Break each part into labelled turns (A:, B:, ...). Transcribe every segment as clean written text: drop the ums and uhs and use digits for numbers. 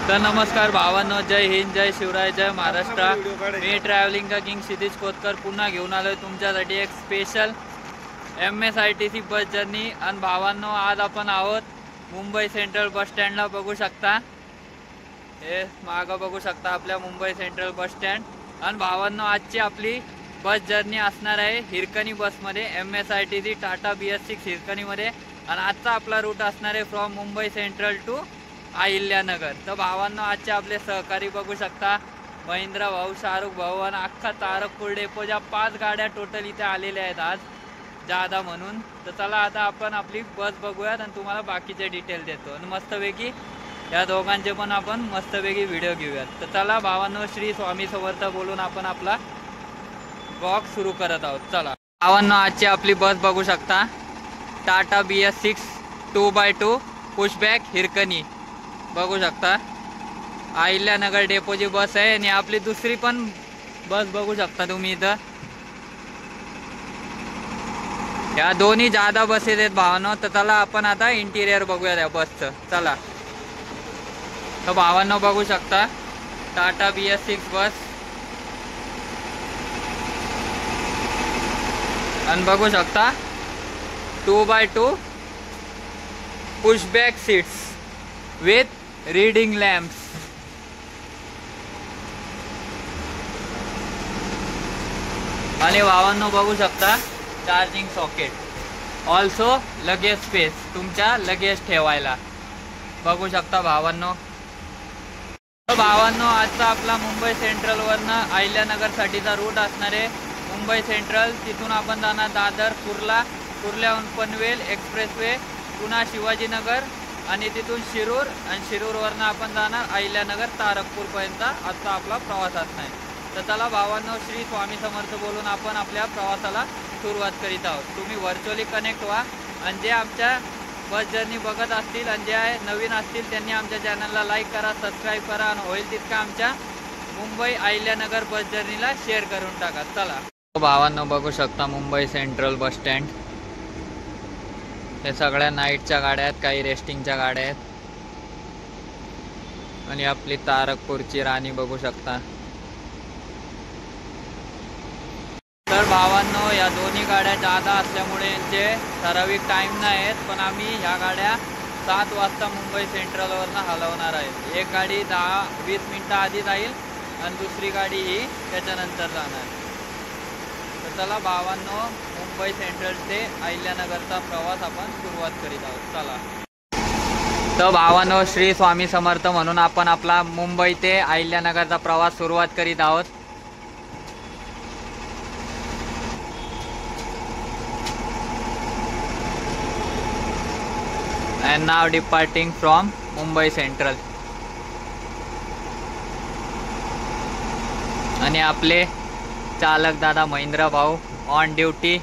A: तर नमस्कार भावांनो, जय हिंद, जय शिवराय, जय महाराष्ट्र। मी ट्रॅव्हलिंग का किंग क्षितिज कोतकर पुन्हा घेऊन आलोय तुमच्यासाठी एक स्पेशल MSITC बस जर्नी। आणि भावांनो, आज आपण आहोत मुंबई सेंट्रल बस स्टँडला। बघू शकता, हे मागं बघू शकता आपल्या मुंबई सेंट्रल बस स्टँड। आणि भावांनो, आजची आपली बस जर्नी असणार आहे हिरकणी बसमध्ये, MSITC टाटा BS6 हिरकणीमध्ये। आणि आजचा आपला रूट असणार आहे from Mumbai central to Ahilyanagar. तर भावांनो, आजचे आपले सहकारी बघू शकता, महेंद्र भाऊ, शाहरुख भाऊ आणि अख्खा तारकपूर डेपोच्या 5 गाड्या टोटल इथे आलेल्या आहेत आज जादा म्हणून। तर चला आता आपण आपली बस बघूयात आणि तुम्हाला बाकीचे डिटेल देतो। आणि मस्तपैकी या दोघांचे पण आपण मस्तपैकी व्हिडिओ घेऊयात। तर चला भावांनो, श्री स्वामी समर्थ बोलून आपण आपला ब्लॉग सुरू करत आहोत। चला भावांनो, आजची आपली बस बघू शकता, Tata BS6 2x2 pushback Hirkani बघू शकता। अहिल्यानगर डेपोची बस आहे। आणि आपली दुसरी पण बस बघू शकता तुम्ही इथं, या दोन्ही जादा बसेस आहेत भावांनो। तर चला आपण आता इंटिरियर बघूया त्या बसचं, चला। तर भावांनो बघू शकता, टाटा BS6 बस। आणि बघू शकता 2x2 pushback seats with reading lamps. आणि भावांनो बघू शकता, charging socket, also luggage space, तुमच्या लगेज ठेवायला बघू शकता भावांनो। तर भावांनो, आजचा आपला मुंबई सेंट्रलवरनं अहिल्यानगरसाठीचा रूट असणार आहे मुंबई सेंट्रल। तिथून आपण जाणार दादर, कुर्ला, कुर्ल्याहून पनवेल एक्सप्रेसवे, पुन्हा शिवाजीनगर आणि तिथून शिरूर, आणि शिरूरवरनं आपण जाणार अहिल्यानगर तारकपूरपर्यंत आजचा आपला प्रवास असणार आहे। तर चला भावांनो, श्री स्वामी समर्थ बोलून आपण आपल्या प्रवासाला सुरुवात करीत आहोत। तुम्ही व्हर्च्युअली कनेक्ट व्हा, आणि जे आमच्या बस जर्नी बघत असतील आणि जे नवीन असतील त्यांनी आमच्या चॅनलला लाईक करा, सबस्क्राईब करा, आणि होईल तितका आमच्या मुंबई अहिल्यानगर बस जर्नीला शेअर करून टाका। चला भावांनो, बघू शकता मुंबई सेंट्रल बस स्टँड। हे सगळ्या नाईटच्या गाड्या आहेत, काही रेस्टिंगच्या गाड्या आहेत। आणि आपली तारकपूरची राणी बघू शकता। तर भावांनो, या दोन्ही गाड्या जादा असल्यामुळे यांचे ठराविक टाईम नाही आहेत, पण आम्ही ह्या गाड्या 7 वाजता मुंबई सेंट्रलवरनं हलवणार आहेत। एक गाडी 10-20 मिनटं आधी जाईल आणि दुसरी गाडी ही त्याच्यानंतर जाणार। तर चला भावांनो, मुंबई सेंट्रल ते अहिल्यानगरचा प्रवास आपण सुरुवात करीत आहोत, चला। तर भावांनो, श्री स्वामी समर्थ म्हणून आपण आपला मुंबई ते अहिल्यानगरचा प्रवास सुरुवात करीत आहोत। And now departing from Mumbai Central. आणि आपले चालक दादा महेंद्र भाऊ on duty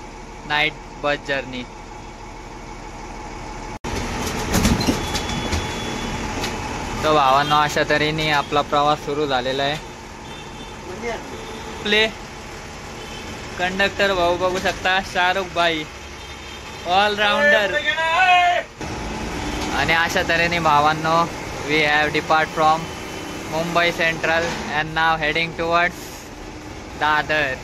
A: night bus journey. तर भावांनो, अशा तऱ्हेने आपला प्रवास सुरू झालेला आहे। आपले कंडक्टर भाऊ बघू शकता, शाहरुख भाई ऑलराउंडर। आणि अशा तऱ्हेने भावांनो, we have depart from Mumbai central and now heading towards Dadar.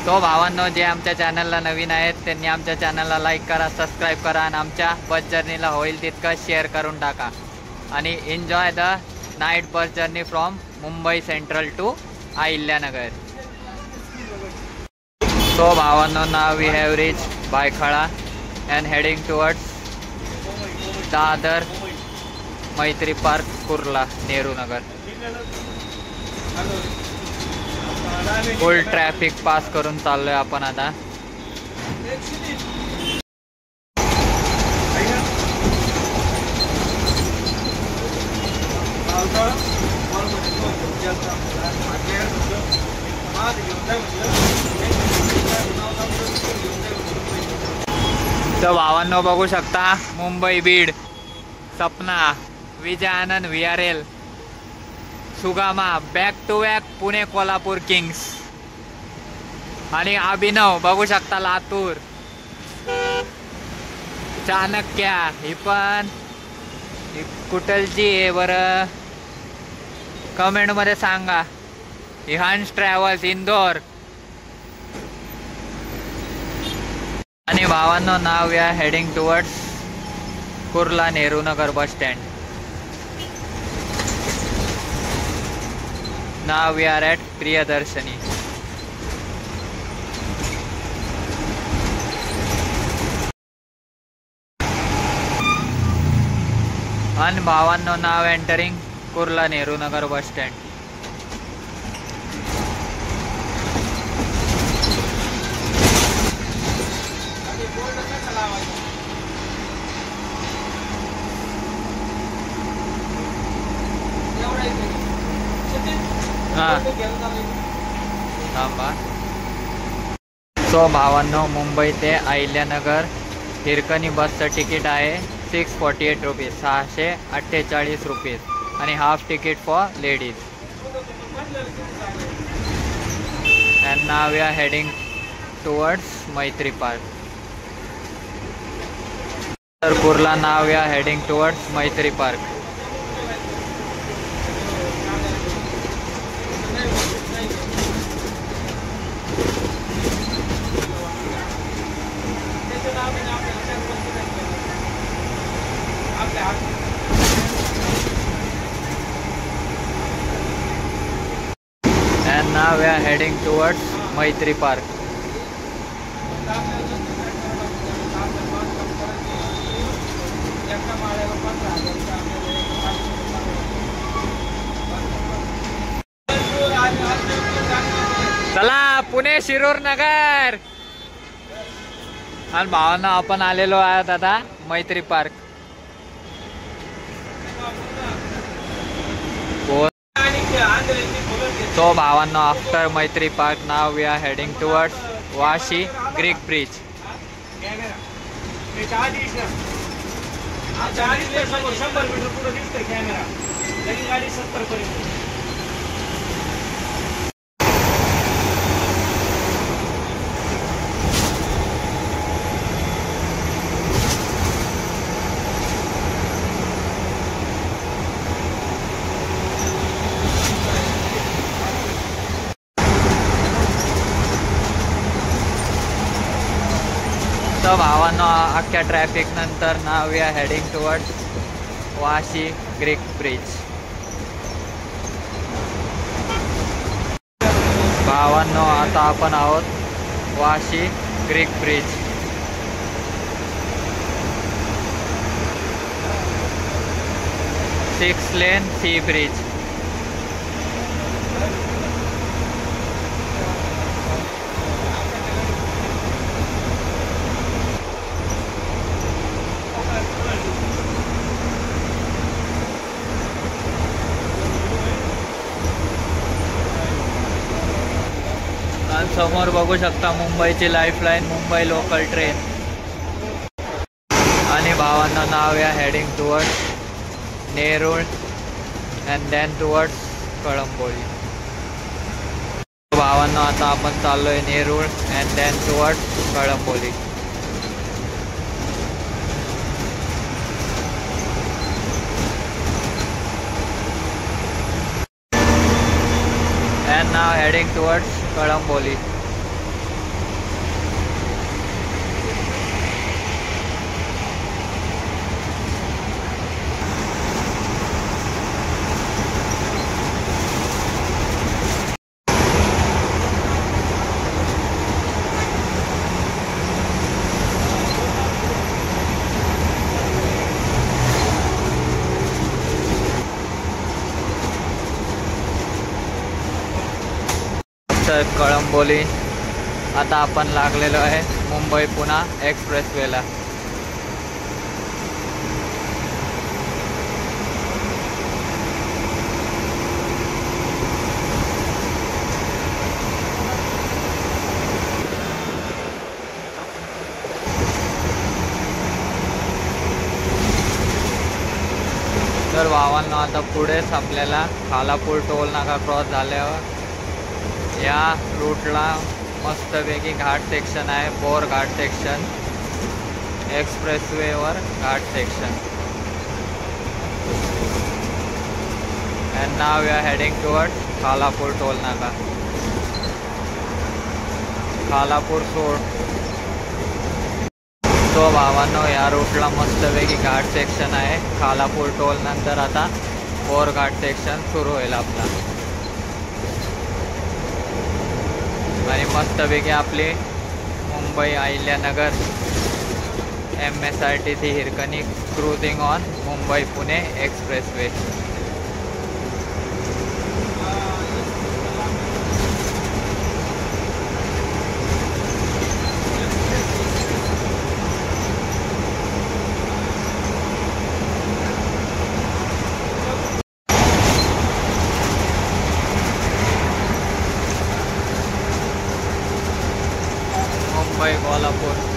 A: तो भावांनो, जे आमच्या चॅनलला नवीन आहेत त्यांनी आमच्या चॅनलला लाईक करा, सबस्क्राईब करा, आणि आमच्या बस जर्नीला होईल तितकं शेअर करून टाका। आणि enjoy the night bus journey from Mumbai central to Ahilyanagar. तो भावांनो, now we have reach Byculla and heading towards Dadar, Maitri park, Kurla, Nehru Nagar. Full traffic pass करून चाललोय आपण आता। तर भावांनो बघू शकता, Mumbai Beed, Sapna, Vijay Anand VRL, Sugama, back to back Pune Kolhapur kings, आणि अभिनव बघू शकता लातूर, चाणक्य ही पण ही कुठलची आहे बरं, कमेंट मध्ये सांगा. हंस ट्रॅव्हल्स इंदोर. आणि भावांनो, now we are heading towards Kurla Nehru Nagar bus stand. Now we are at Priyadarshini. आणि भावांनो, now entering Kurla Nehru Nagar bus stand. थांबा. सो भावांनो, मुंबई ते अहिल्यानगर हिरकणी बसचं तिकीट आहे 648 रुपीज, 648 रुपीज. आणि half ticket for ladies. And now we are heading towards Maitri park. तर Kurla, now we are heading towards Maitri park. And now we are heading towards Maitri Park. चला, पुणे शिरूर नगर. आणि भावांना आपण आलेलो आहोत आता मैत्री पार्क. So भावांनो, after Maitri park now we are heading towards Vashi creek bridge. तर भावांनो, अख्ख्या ट्रॅफिक नंतर now we are heading towards Vashi creek bridge. भावांनो, आता आपण आहोत Vashi creek bridge. Six lane sea bridge. समोर बघू शकता मुंबईची लाईफलाईन, मुंबई लोकल ट्रेन. आणि भावांना, नाव या heading towards Nerul and then towards Kalamboli. भावांना, आता आपण चाललोय Nerul and then towards Kalamboli. And now heading towards Kalamboli. तर कळंबोली. आता आपण लागलेलो आहे मुंबई पुणा एक्सप्रेसवेला. तर भावांना, आता पुढेच आपल्याला खालापूर टोल नाका क्रॉस झाल्यावर या रूटला मस्तपैकी घाट सेक्शन आहे. बोर घाट सेक्शन, एक्सप्रेसवेवर ghat section. now we are heading towards Khalapur toll naga. Khalapur सोड. तो भावांनो या रूटला मस्तपैकी घाट सेक्शन आहे. खालापूर टोल नंतर आता बोर घाट सेक्शन सुरू होईल आपला. आणि मस्तपैकी आपली Mumbai Ahilyanagar MSRTC Hirkani cruising on Mumbai Pune expressway. Mumbai Kolhapur.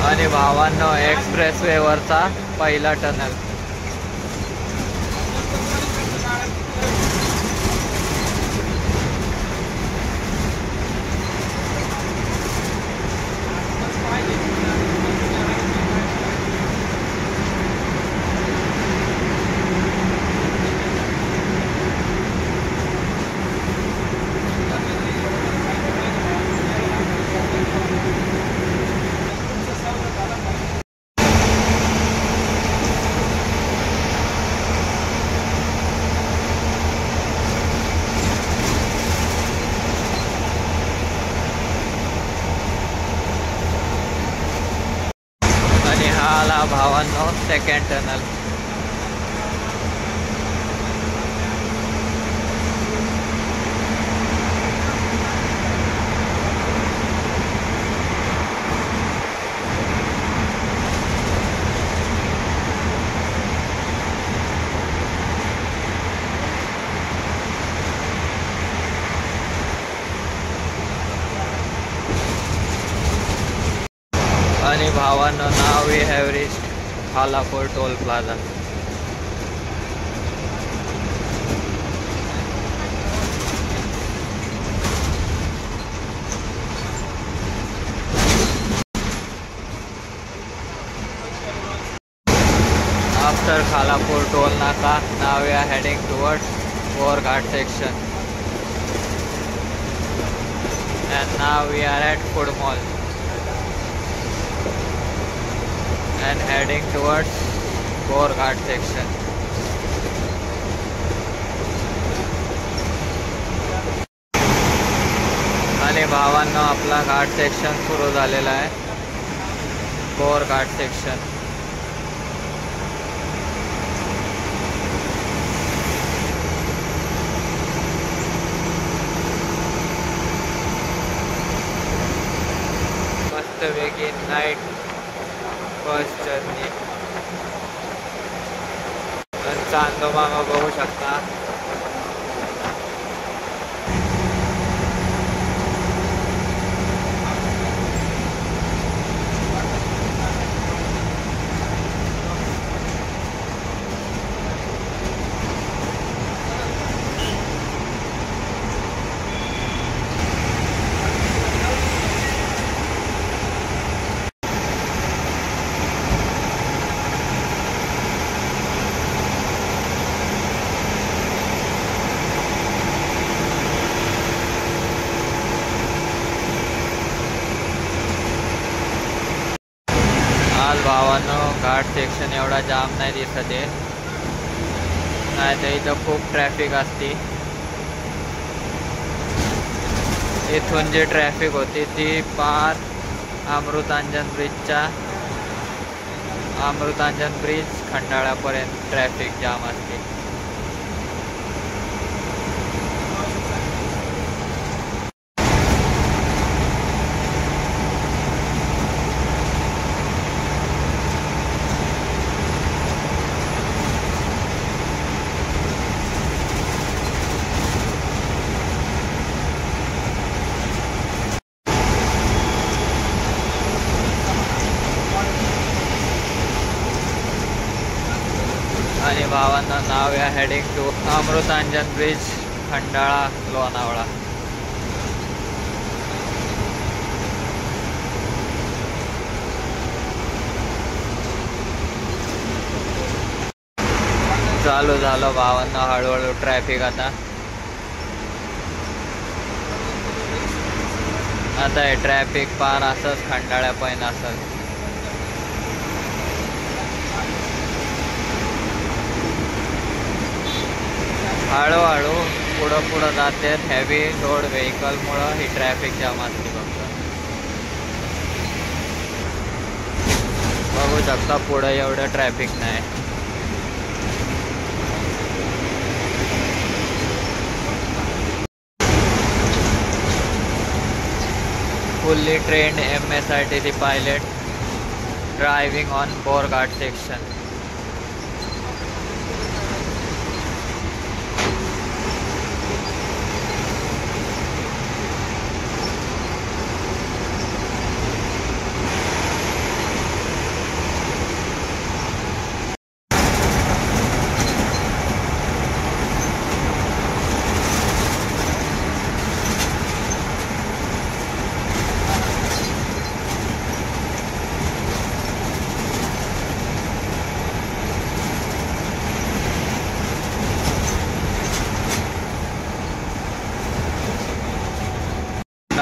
A: आणि भावांनो एक्सप्रेसवेवरचा पहिला टनल. आणि हा आला भावांनो सेकंड टनल. आणि भावांनो now we have reached Khalapur toll plaza. After Khalapur toll naka, now we are heading towards Borghat section. And now we are at Food Mall. And heading towards Borghat section. आणि भावांनो आपला घाट section सुरू झालेला आहे. Borghat section. मस्तपैकी night bus journey. चांदोबागा बघू शकता. आज भावांनो घाट सेक्शन एवढा जाम नाही दिसत आहे. नाही तर इथं खूप ट्रॅफिक असते. इथून जी ट्रॅफिक होती ती पार अमृतांजन ब्रिज खंडाळापर्यंत ट्रॅफिक जाम असते. आणि भावांना नाव या heading to Amrutanjan bridge, Khandala, Lonavala. चालू झालं भावांना हळूहळू ट्रॅफिक. आता हे ट्रॅफिक पार असंच खंडाळ्यापर्यंत असंच. हळूहळू पुढं जाते. हेवी लोड व्हेकलमुळं ही ट्रॅफिक जाम असते. बघू शकता पुढं एवढं ट्रॅफिक नाही. Fully trend MSRTC pilot driving on Borghat section.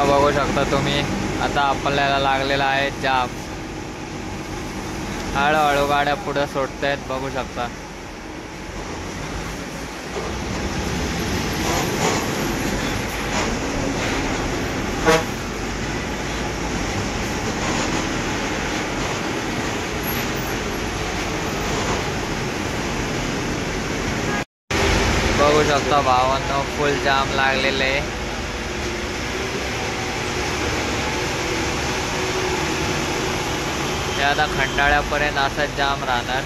A: बघू शकता तुम्ही आता आपल्याला लागलेला आहे जाम. हळूहळू गाड्या पुढे सोडतायत. बघू शकता भावांनो फुल जाम लागलेले. आता खंडाळ्यापर्यंत असाच जाम राहणार.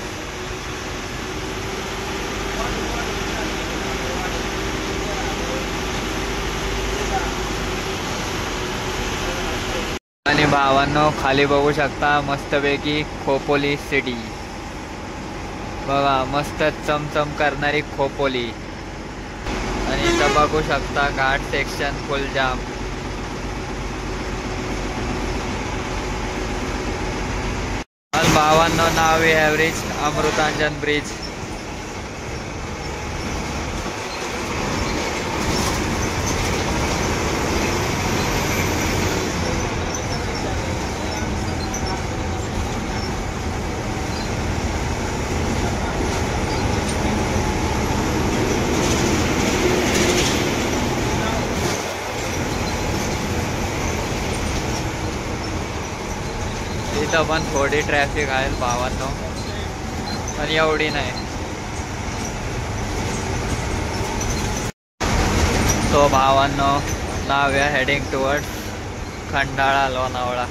A: आणि भावांनो खाली बघू शकता मस्तपैकी खोपोली सिटी. बघा मस्त चमचम करणारी खोपोली. आणि इथं बघू शकता घाट सेक्शन फुल जाम. भावांनो now we have reached Amrutanjan bridge. इथं पण थोडी ट्रॅफिक आहे भावांनो, पण एवढी नाही. तो भावांनो नाव आहे हेडिंग टुवर्ड्स खंडाळा लोणावळा.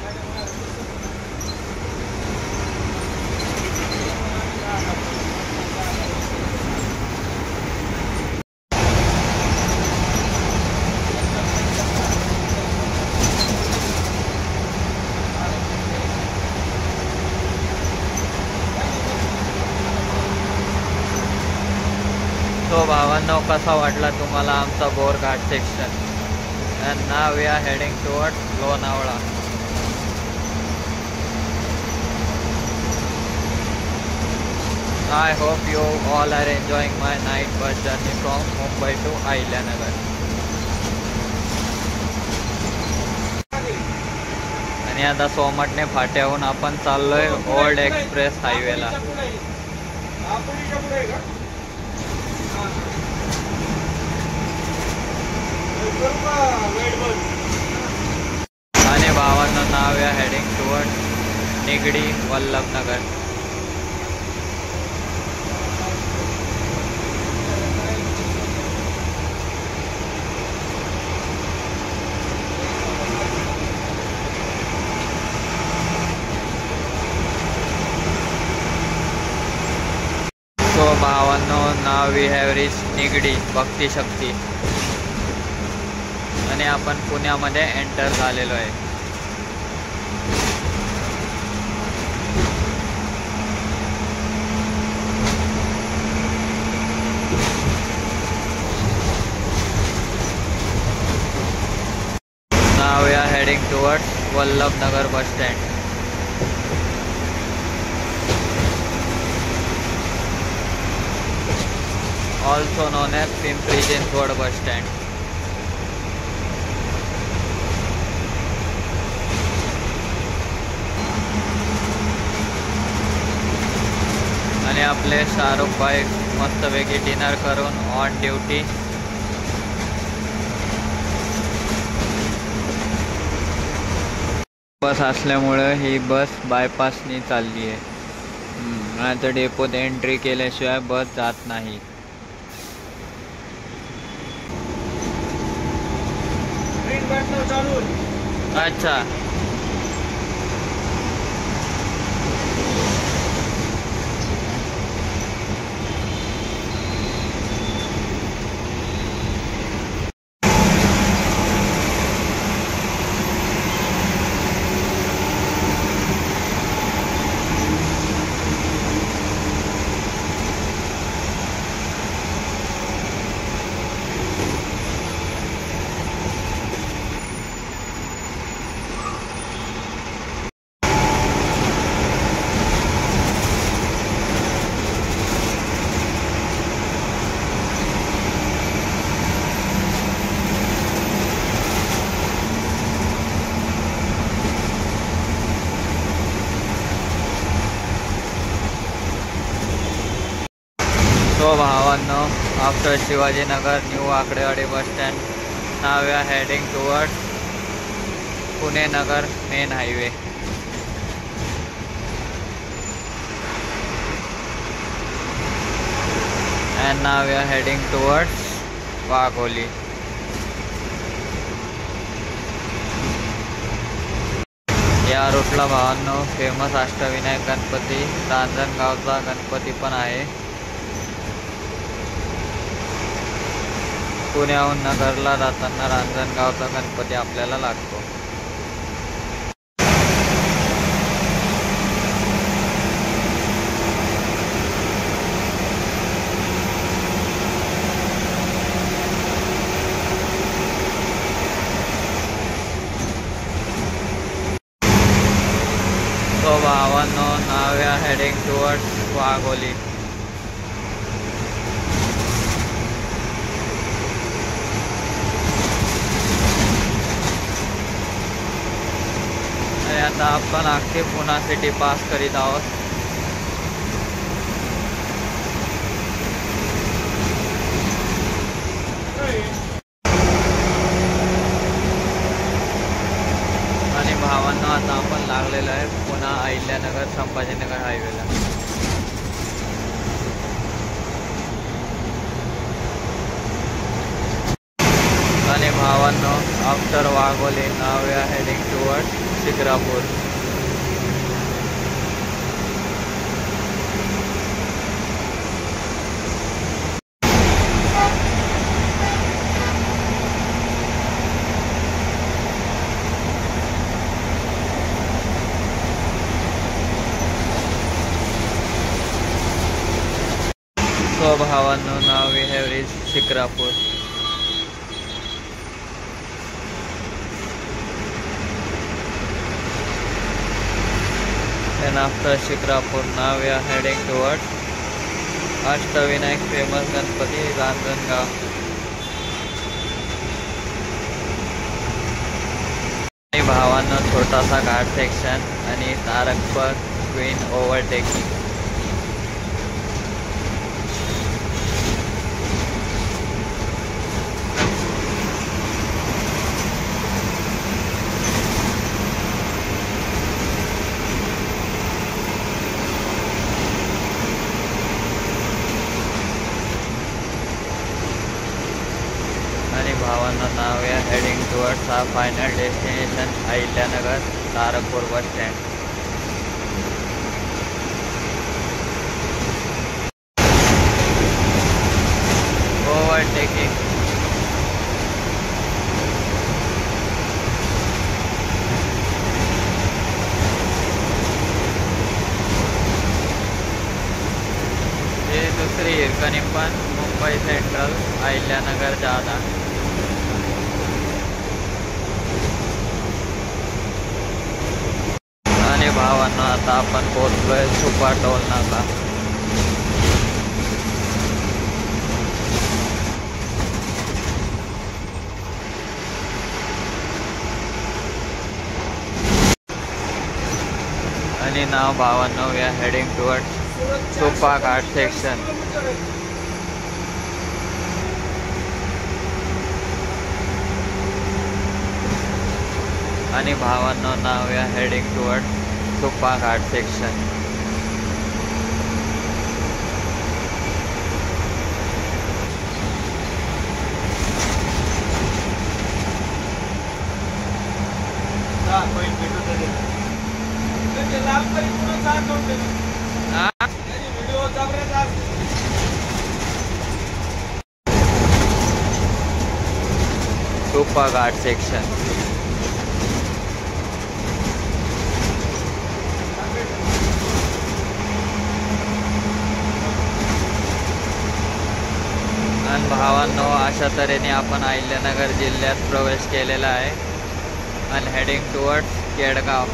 A: तो भावांनो कसा वाटला तुम्हाला आमचा Borghat section. And now we are heading towards Lonavala. I hope you all are enjoying my night bus journey from Mumbai to Ahilyanagar. आणि आता सोमटणे फाट्याहून आपण चाललोय ओल्ड एक्सप्रेस हायवेला. आणि भावांना नाव आहे हेडिंग टुवर्ड निगडी वल्लभनगर. तो भावांनो now we have reached Nigdi Bhakti Shakti. आणि आपण पुण्यामध्ये एंटर झालेलो आहे. Vallabhnagar bus stand. Also known as Pimpri Chinchwad bus stand. आणि आपले शाहरुख भाई मस्तपैकी डिनर करून ऑन ड्युटी. बस असल्यामुळं ही बस बायपासनी चालली आहे. आता डेपोत एंट्री केल्याशिवाय बस जात नाही. अच्छा. तो भावांनो, after Shivajinagar new Akdewadi bus stand. Now we are heading towards Pune Nagar main highway. and now we are heading towards Wagholi. या रूटला भावांनो फेमस अष्टविनायक गणपती, रांजणगावचा गणपती पण आहे. पुण्याहून नगरला जाताना रांजणगावचा गणपती आपल्याला लागतो. So भावांनो, now we are heading towards Wagholi. आता आपण अख्खी पुणा सिटी पास करीत आहोत. आणि भावांना आता आपण लागलेलो आहे पुणा अहिल्यानगर संभाजीनगर हायवेला. आणि भावांनो, after Wagholi now we are heading towards Shikrapur. So भावांनो, now we have reached Shikrapur. And after Shikrapur, now we are heading towards Ashtavinayak famous Ganpati Ranjangaon. आणि भावांनो, छोटासा घाट सेक्शन आणि तारकपर क्वीन ओव्हरटेकिंग. भावांना नाव या heading towards our final destination Ahilyanagar Tarakpur bus stand. Overtaking. हे दुसरी हिरकणी पण मुंबई सेंट्रल अहिल्यानगर जादा. भावांनो आता आपण पोहोचलोय सुपा टोल नाका. आणि नाव भावांनो we are heading towards Supa ghat section. आणि भावांनो now we are heading towards Supa ghat section. Supa ghat section. आणि भावांनो अशा तऱ्हेने आपण अहिल्यानगर जिल्ह्यात प्रवेश केलेला आहे आणि heading towards Kedgaon.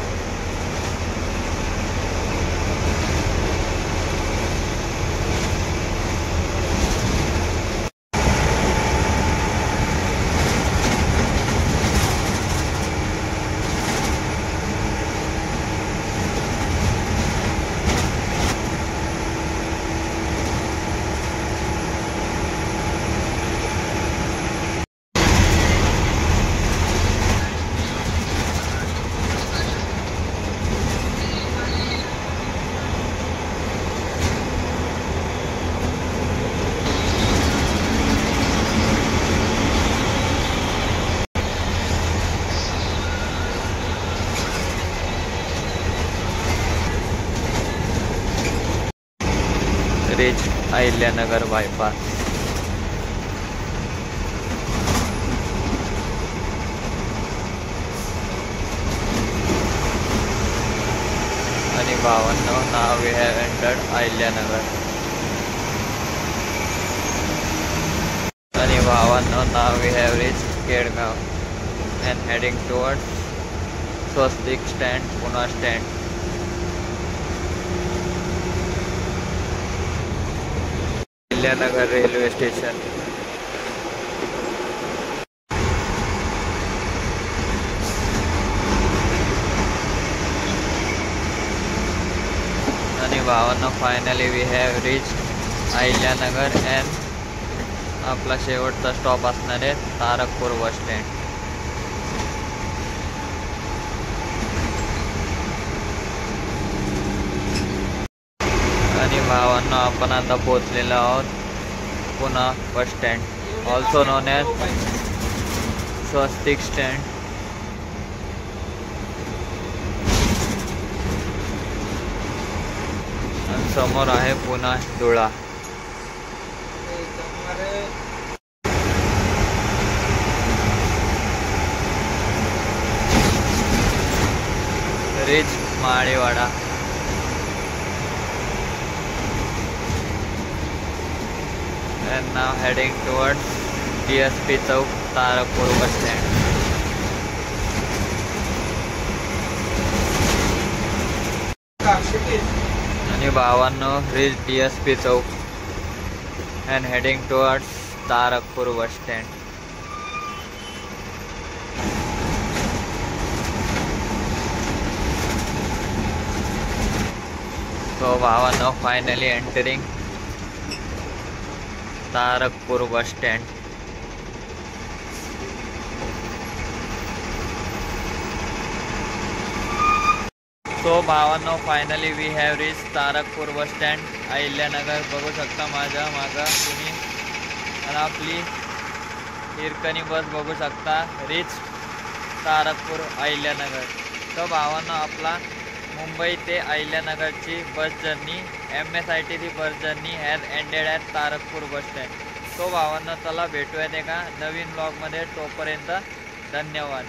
A: Reach Ahilyanagar bypass. आणि भावांनो now we have entered Ahilyanagar. आणि भावांनो now we have reach Kedgaon and heading towards Swastik stand Pune stand. Ahilyanagar railway station. आणि भावांनो finally we have reach Ahilyanagar and आपला शेवटचा स्टॉप असणार आहे तारकपूर बस स्टँड. आणि भावांनो आपण आता पोहोचलेलो आहोत Pune bus stand, also known as Swastik stand. आणि समोर आहे पुणे धुळा. Reach Malewada. And now heading towards DSP chowk Tarakpur bus stand. आणि भावांनो रीच DSP chowk and heading towards Tarakpur bus stand. So भावांनो finally entering Tarakpur bus stand. So भावांनो finally we have reach Tarakpur bus stand Ahilyanagar. बघू शकता माझ्या मागं तुम्ही. आणि आपली हिरकणी बस बघू शकता रीच तारकपूर अहिल्यानगर. तर भावांनो आपला मुंबई ते अहिल्यानगरची bus journey MSITC bus journey has ended at Tarakpur bus stand. तो भावांनो चला भेटूयात एका नवीन ब्लॉगमध्ये. तोपर्यंत धन्यवाद.